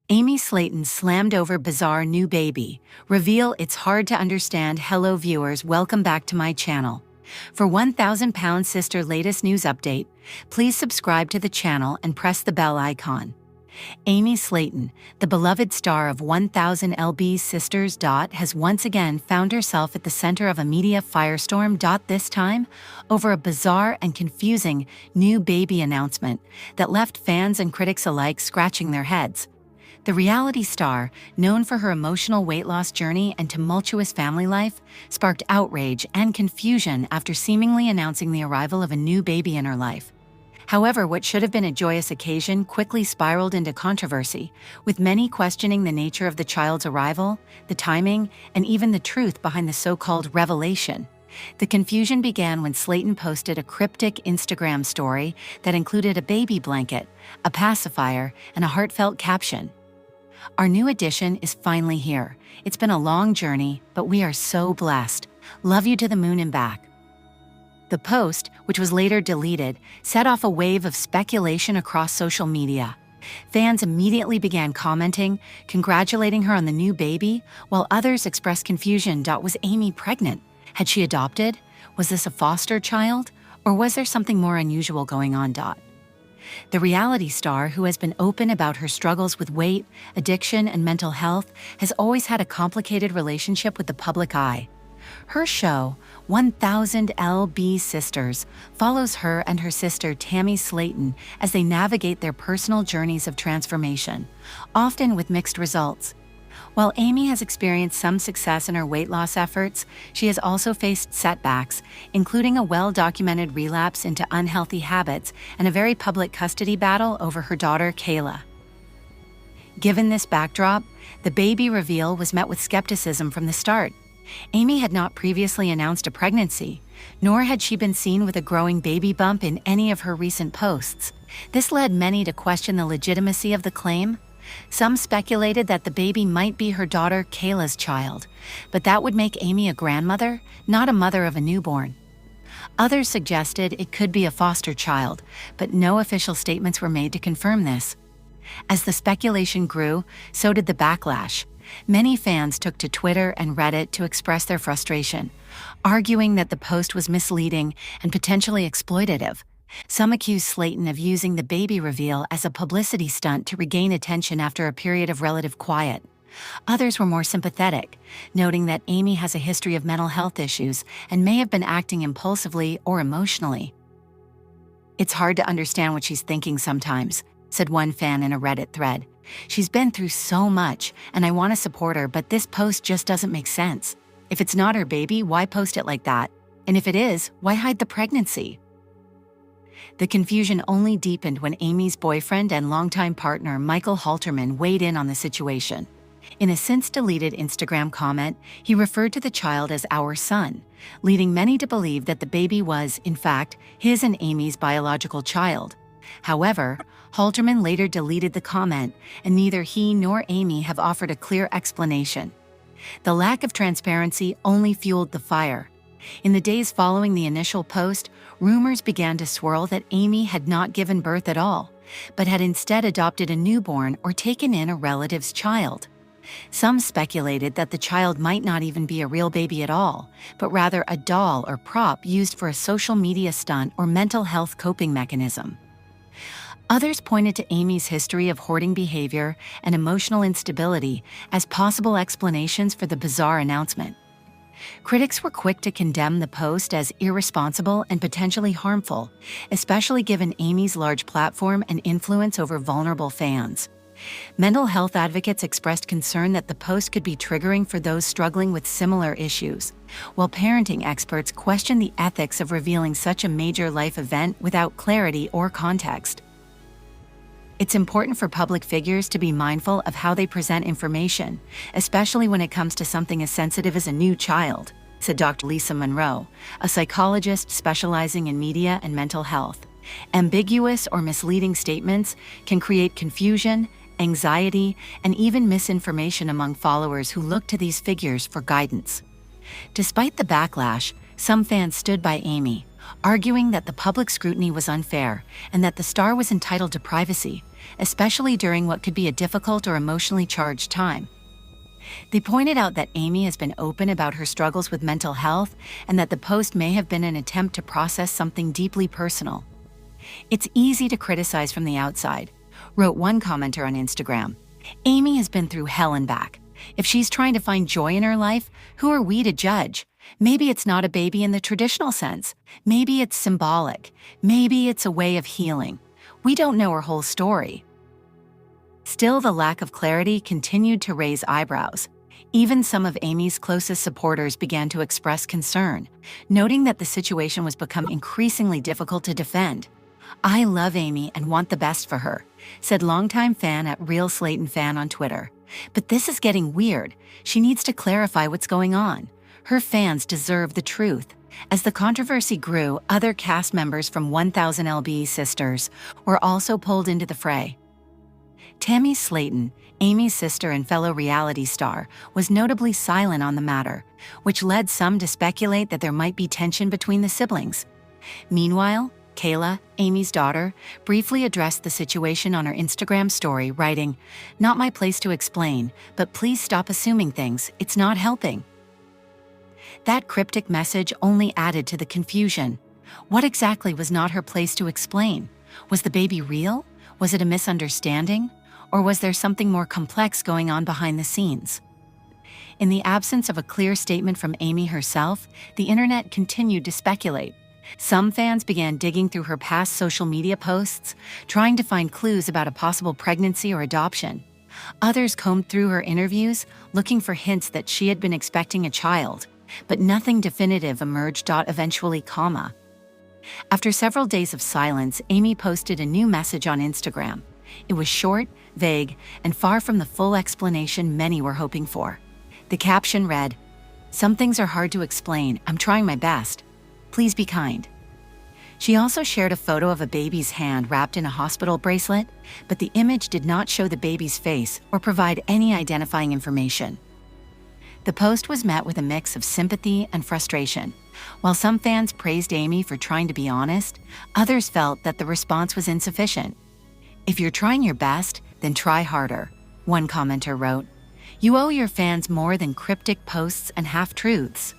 Amy Slaton slammed over bizarre new baby. Reveal it's hard to understand. Hello viewers, welcome back to my channel. For 1,000-pound sister latest news update, please subscribe to the channel and press the bell icon. Amy Slaton, the beloved star of 1,000 lb Sisters. Has once again found herself at the center of a media firestorm. This time, over a bizarre and confusing new baby announcement that left fans and critics alike scratching their heads. The reality star, known for her emotional weight loss journey and tumultuous family life, sparked outrage and confusion after seemingly announcing the arrival of a new baby in her life. However, what should have been a joyous occasion quickly spiraled into controversy, with many questioning the nature of the child's arrival, the timing, and even the truth behind the so-called revelation. The confusion began when Slaton posted a cryptic Instagram story that included a baby blanket, a pacifier, and a heartfelt caption. "Our new addition is finally here. It's been a long journey, but we are so blessed. Love you to the moon and back." The post, which was later deleted, set off a wave of speculation across social media. Fans immediately began commenting, congratulating her on the new baby, while others expressed confusion. Was Amy pregnant? Had she adopted? Was this a foster child? Or was there something more unusual going on? The reality star, who has been open about her struggles with weight, addiction, and mental health, has always had a complicated relationship with the public eye. Her show, 1,000 lb Sisters, follows her and her sister Tammy Slaton as they navigate their personal journeys of transformation, often with mixed results. While Amy has experienced some success in her weight loss efforts, she has also faced setbacks, including a well-documented relapse into unhealthy habits and a very public custody battle over her daughter, Kayla. Given this backdrop, the baby reveal was met with skepticism from the start. Amy had not previously announced a pregnancy, nor had she been seen with a growing baby bump in any of her recent posts. This led many to question the legitimacy of the claim. Some speculated that the baby might be her daughter Kayla's child, but that would make Amy a grandmother, not a mother of a newborn. Others suggested it could be a foster child, but no official statements were made to confirm this. As the speculation grew, so did the backlash. Many fans took to Twitter and Reddit to express their frustration, arguing that the post was misleading and potentially exploitative. Some accused Slaton of using the baby reveal as a publicity stunt to regain attention after a period of relative quiet. Others were more sympathetic, noting that Amy has a history of mental health issues and may have been acting impulsively or emotionally. "It's hard to understand what she's thinking sometimes," said one fan in a Reddit thread. "She's been through so much, and I want to support her, but this post just doesn't make sense. If it's not her baby, why post it like that? And if it is, why hide the pregnancy?" The confusion only deepened when Amy's boyfriend and longtime partner Michael Halterman weighed in on the situation. In a since-deleted Instagram comment, he referred to the child as "our son," leading many to believe that the baby was, in fact, his and Amy's biological child. However, Halterman later deleted the comment, and neither he nor Amy have offered a clear explanation. The lack of transparency only fueled the fire. In the days following the initial post, rumors began to swirl that Amy had not given birth at all, but had instead adopted a newborn or taken in a relative's child. Some speculated that the child might not even be a real baby at all, but rather a doll or prop used for a social media stunt or mental health coping mechanism. Others pointed to Amy's history of hoarding behavior and emotional instability as possible explanations for the bizarre announcement. Critics were quick to condemn the post as irresponsible and potentially harmful, especially given Amy's large platform and influence over vulnerable fans. Mental health advocates expressed concern that the post could be triggering for those struggling with similar issues, while parenting experts questioned the ethics of revealing such a major life event without clarity or context. "It's important for public figures to be mindful of how they present information, especially when it comes to something as sensitive as a new child," said Dr. Lisa Monroe, a psychologist specializing in media and mental health. "Ambiguous or misleading statements can create confusion, anxiety, and even misinformation among followers who look to these figures for guidance." Despite the backlash, some fans stood by Amy, arguing that the public scrutiny was unfair and that the star was entitled to privacy, especially during what could be a difficult or emotionally charged time. They pointed out that Amy has been open about her struggles with mental health and that the post may have been an attempt to process something deeply personal. "It's easy to criticize from the outside," wrote one commenter on Instagram. "Amy has been through hell and back. If she's trying to find joy in her life, who are we to judge? Maybe it's not a baby in the traditional sense. Maybe it's symbolic. Maybe it's a way of healing. We don't know her whole story." Still, the lack of clarity continued to raise eyebrows. Even some of Amy's closest supporters began to express concern, noting that the situation was becoming increasingly difficult to defend. "I love Amy and want the best for her," said longtime fan at Real Slaton Fan on Twitter. "But this is getting weird. She needs to clarify what's going on. Her fans deserve the truth." As the controversy grew, other cast members from 1000 Sisters were also pulled into the fray. Tammy Slaton, Amy's sister and fellow reality star, was notably silent on the matter, which led some to speculate that there might be tension between the siblings. Meanwhile, Kayla, Amy's daughter, briefly addressed the situation on her Instagram story, writing, "Not my place to explain, but please stop assuming things, it's not helping." That cryptic message only added to the confusion. What exactly was not her place to explain? Was the baby real? Was it a misunderstanding? Or was there something more complex going on behind the scenes? In the absence of a clear statement from Amy herself, the internet continued to speculate. Some fans began digging through her past social media posts, trying to find clues about a possible pregnancy or adoption. Others combed through her interviews, looking for hints that she had been expecting a child, but nothing definitive emerged. Eventually, after several days of silence, Amy posted a new message on Instagram. It was short, vague, and far from the full explanation many were hoping for. The caption read, "Some things are hard to explain. I'm trying my best. Please be kind." She also shared a photo of a baby's hand wrapped in a hospital bracelet, but the image did not show the baby's face or provide any identifying information. The post was met with a mix of sympathy and frustration. While some fans praised Amy for trying to be honest, others felt that the response was insufficient. "If you're trying your best, then try harder," one commenter wrote. "You owe your fans more than cryptic posts and half-truths."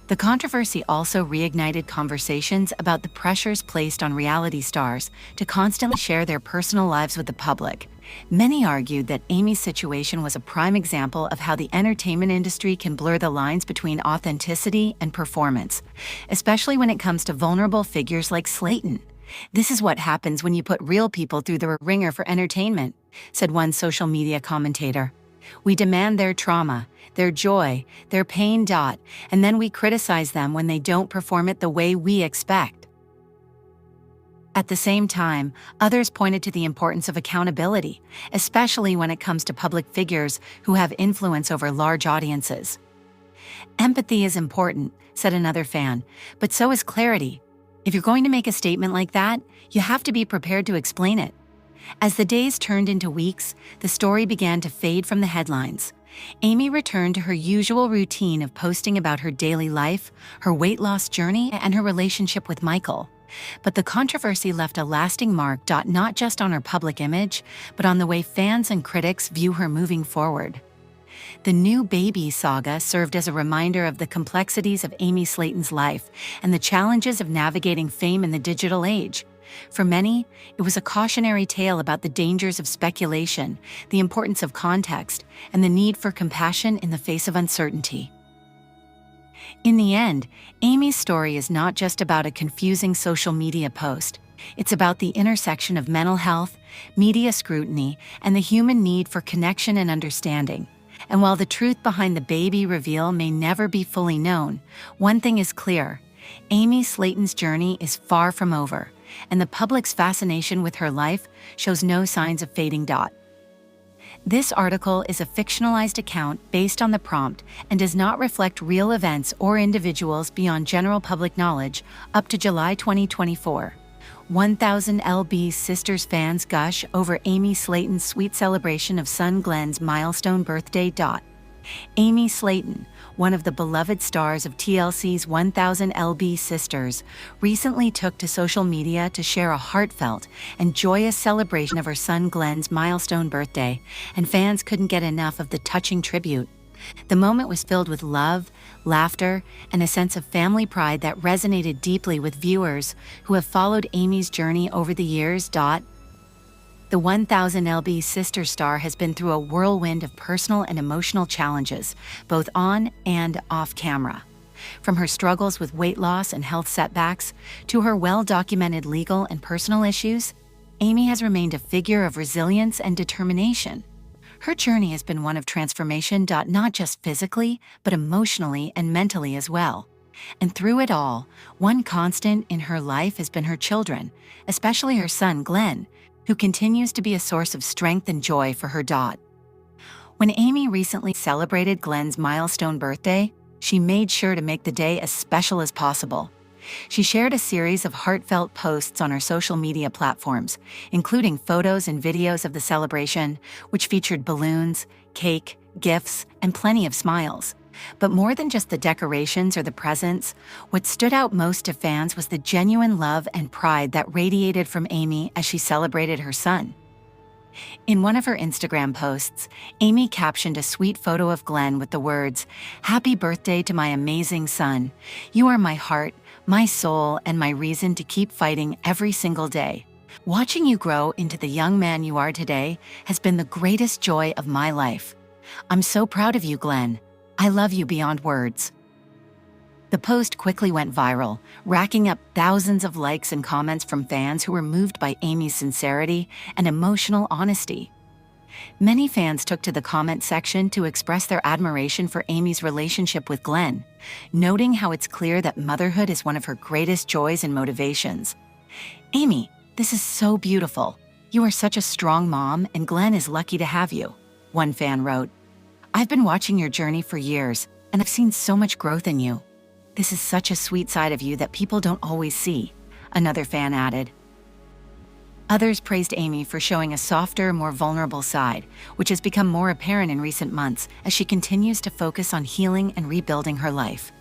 The controversy also reignited conversations about the pressures placed on reality stars to constantly share their personal lives with the public. Many argued that Amy's situation was a prime example of how the entertainment industry can blur the lines between authenticity and performance, especially when it comes to vulnerable figures like Slaton. "This is what happens when you put real people through the ringer for entertainment," said one social media commentator. "We demand their trauma, their joy, their pain, and then we criticize them when they don't perform it the way we expect." At the same time, others pointed to the importance of accountability, especially when it comes to public figures who have influence over large audiences. "Empathy is important," said another fan, "but so is clarity. If you're going to make a statement like that, you have to be prepared to explain it." As the days turned into weeks, the story began to fade from the headlines. Amy returned to her usual routine of posting about her daily life, her weight loss journey, and her relationship with Michael. But the controversy left a lasting mark, not just on her public image, but on the way fans and critics view her moving forward. The new baby saga served as a reminder of the complexities of Amy Slaton's life and the challenges of navigating fame in the digital age. For many, it was a cautionary tale about the dangers of speculation, the importance of context, and the need for compassion in the face of uncertainty. In the end, Amy's story is not just about a confusing social media post. It's about the intersection of mental health, media scrutiny, and the human need for connection and understanding. And while the truth behind the baby reveal may never be fully known, one thing is clear: Amy Slaton's journey is far from over, and the public's fascination with her life shows no signs of fading. This article is a fictionalized account based on the prompt and does not reflect real events or individuals beyond general public knowledge up to July 2024. 1000 Sisters fans gush over Amy Slaton's sweet celebration of son Glenn's milestone birthday. Amy Slaton, one of the beloved stars of TLC's 1000 lb Sisters, recently took to social media to share a heartfelt and joyous celebration of her son Glenn's milestone birthday, and fans couldn't get enough of the touching tribute. The moment was filled with love, laughter, and a sense of family pride that resonated deeply with viewers who have followed Amy's journey over the years. The 1000 lb Sister star has been through a whirlwind of personal and emotional challenges, both on and off camera. From her struggles with weight loss and health setbacks to her well-documented legal and personal issues, Amy has remained a figure of resilience and determination. Her journey has been one of transformation, not just physically, but emotionally and mentally as well. And through it all, one constant in her life has been her children, especially her son Glenn, who continues to be a source of strength and joy for her. When Amy recently celebrated Glenn's milestone birthday, she made sure to make the day as special as possible. She shared a series of heartfelt posts on her social media platforms, including photos and videos of the celebration, which featured balloons, cake, gifts, and plenty of smiles. But more than just the decorations or the presents, what stood out most to fans was the genuine love and pride that radiated from Amy as she celebrated her son. In one of her Instagram posts, Amy captioned a sweet photo of Glenn with the words, "Happy birthday to my amazing son. You are my heart, my soul, and my reason to keep fighting every single day. Watching you grow into the young man you are today has been the greatest joy of my life. I'm so proud of you, Glenn. I love you beyond words." The post quickly went viral, racking up thousands of likes and comments from fans who were moved by Amy's sincerity and emotional honesty. Many fans took to the comment section to express their admiration for Amy's relationship with Glenn, noting how it's clear that motherhood is one of her greatest joys and motivations. "Amy, this is so beautiful. You are such a strong mom, and Glenn is lucky to have you," one fan wrote. "I've been watching your journey for years, and I've seen so much growth in you. This is such a sweet side of you that people don't always see," another fan added. Others praised Amy for showing a softer, more vulnerable side, which has become more apparent in recent months as she continues to focus on healing and rebuilding her life.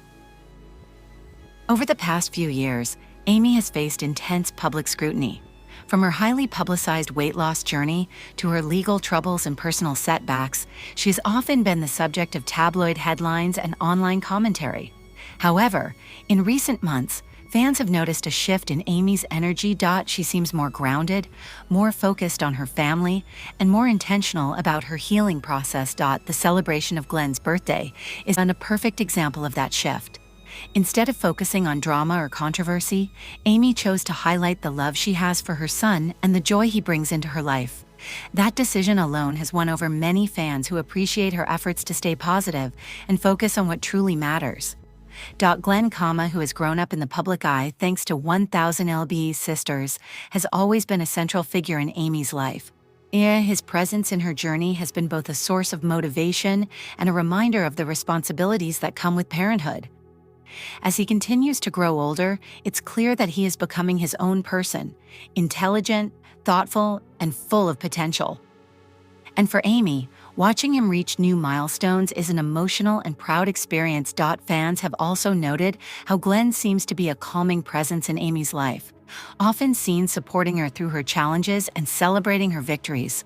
Over the past few years, Amy has faced intense public scrutiny. From her highly publicized weight loss journey to her legal troubles and personal setbacks, she's often been the subject of tabloid headlines and online commentary. However, in recent months, fans have noticed a shift in Amy's energy. She seems more grounded, more focused on her family, and more intentional about her healing process. The celebration of Glenn's birthday is a perfect example of that shift. Instead of focusing on drama or controversy, Amy chose to highlight the love she has for her son and the joy he brings into her life. That decision alone has won over many fans who appreciate her efforts to stay positive and focus on what truly matters. Glenn, who has grown up in the public eye thanks to 1000 lb Sisters, has always been a central figure in Amy's life. His presence in her journey has been both a source of motivation and a reminder of the responsibilities that come with parenthood. As he continues to grow older, it's clear that he is becoming his own person, intelligent, thoughtful, and full of potential. And for Amy, watching him reach new milestones is an emotional and proud experience. Fans have also noted how Glenn seems to be a calming presence in Amy's life, often seen supporting her through her challenges and celebrating her victories.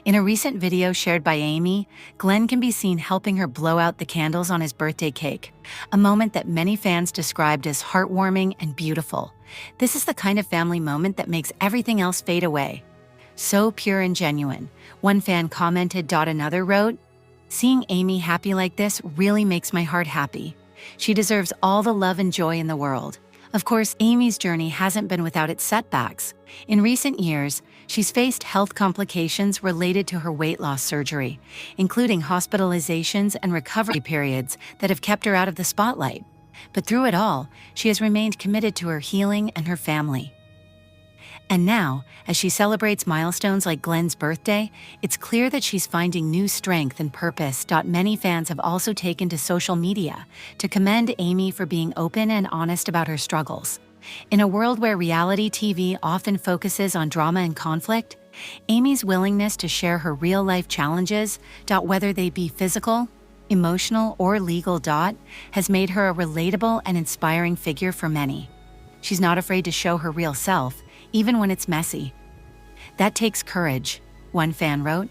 In a recent video shared by Amy, Glenn can be seen helping her blow out the candles on his birthday cake, a moment that many fans described as heartwarming and beautiful. This is the kind of family moment that makes everything else fade away. "So pure and genuine," one fan commented. Another wrote, "Seeing Amy happy like this really makes my heart happy. She deserves all the love and joy in the world." Of course, Amy's journey hasn't been without its setbacks. In recent years, she's faced health complications related to her weight loss surgery, including hospitalizations and recovery periods that have kept her out of the spotlight. But through it all, she has remained committed to her healing and her family. And now, as she celebrates milestones like Glenn's birthday, it's clear that she's finding new strength and purpose. Many fans have also taken to social media to commend Amy for being open and honest about her struggles. In a world where reality TV often focuses on drama and conflict, Amy's willingness to share her real-life challenges, whether they be physical, emotional or legal. Has made her a relatable and inspiring figure for many. She's not afraid to show her real self, even when it's messy. That takes courage, one fan wrote.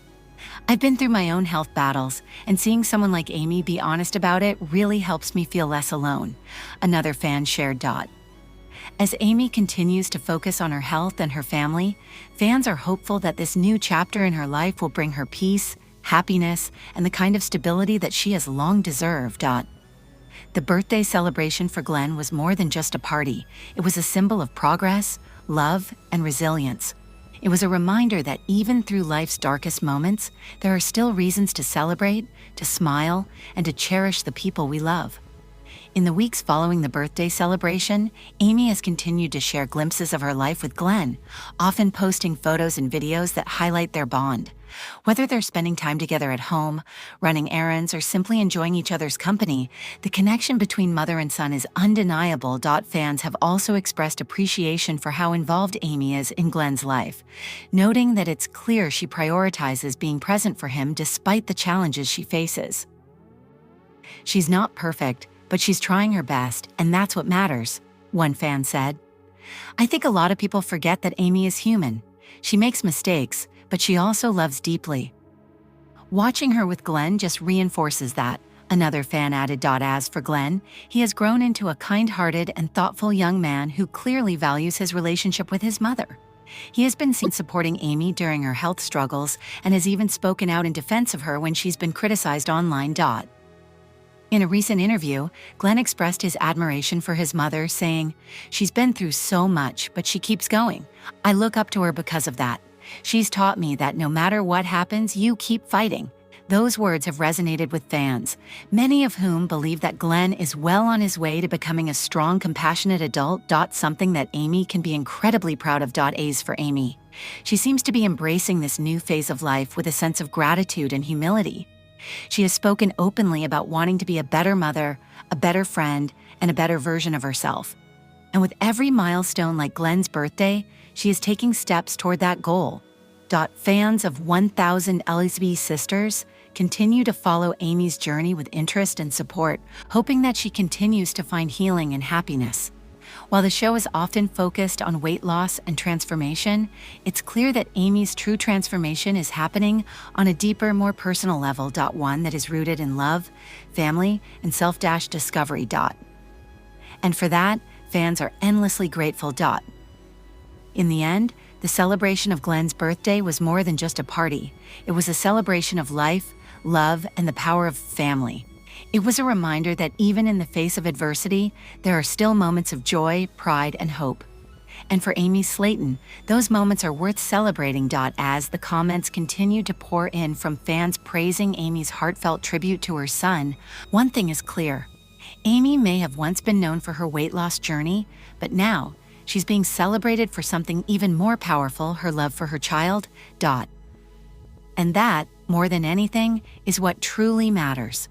I've been through my own health battles, and seeing someone like Amy be honest about it really helps me feel less alone, another fan shared. As Amy continues to focus on her health and her family, fans are hopeful that this new chapter in her life will bring her peace, happiness, and the kind of stability that she has long deserved. The birthday celebration for Glenn was more than just a party. It was a symbol of progress, love, and resilience. It was a reminder that even through life's darkest moments, there are still reasons to celebrate, to smile, and to cherish the people we love. In the weeks following the birthday celebration, Amy has continued to share glimpses of her life with Glenn, often posting photos and videos that highlight their bond. Whether they're spending time together at home, running errands, or simply enjoying each other's company, the connection between mother and son is undeniable. Fans have also expressed appreciation for how involved Amy is in Glenn's life, noting that it's clear she prioritizes being present for him despite the challenges she faces. She's not perfect, but she's trying her best, and that's what matters, one fan said. I think a lot of people forget that Amy is human. She makes mistakes, but she also loves deeply. Watching her with Glenn just reinforces that, another fan added. As for Glenn, he has grown into a kind-hearted and thoughtful young man who clearly values his relationship with his mother. He has been seen supporting Amy during her health struggles and has even spoken out in defense of her when she's been criticized online. In a recent interview, Glenn expressed his admiration for his mother, saying, "She's been through so much, but she keeps going. I look up to her because of that. She's taught me that no matter what happens, you keep fighting." Those words have resonated with fans, many of whom believe that Glenn is well on his way to becoming a strong, compassionate adult. Something that Amy can be incredibly proud of. A's for Amy. She seems to be embracing this new phase of life with a sense of gratitude and humility. She has spoken openly about wanting to be a better mother, a better friend, and a better version of herself. And with every milestone like Glenn's birthday, she is taking steps toward that goal. Fans of 1000 LSB Sisters continue to follow Amy's journey with interest and support, hoping that she continues to find healing and happiness. While the show is often focused on weight loss and transformation, it's clear that Amy's true transformation is happening on a deeper, more personal level. One that is rooted in love, family, and self-discovery. And for that, fans are endlessly grateful. In the end, the celebration of Glenn's birthday was more than just a party. It was a celebration of life, love, and the power of family. It was a reminder that even in the face of adversity, there are still moments of joy, pride, and hope. And for Amy Slaton, those moments are worth celebrating. As the comments continue to pour in from fans praising Amy's heartfelt tribute to her son, one thing is clear. Amy may have once been known for her weight loss journey, but now, she's being celebrated for something even more powerful, her love for her child. And that, more than anything, is what truly matters.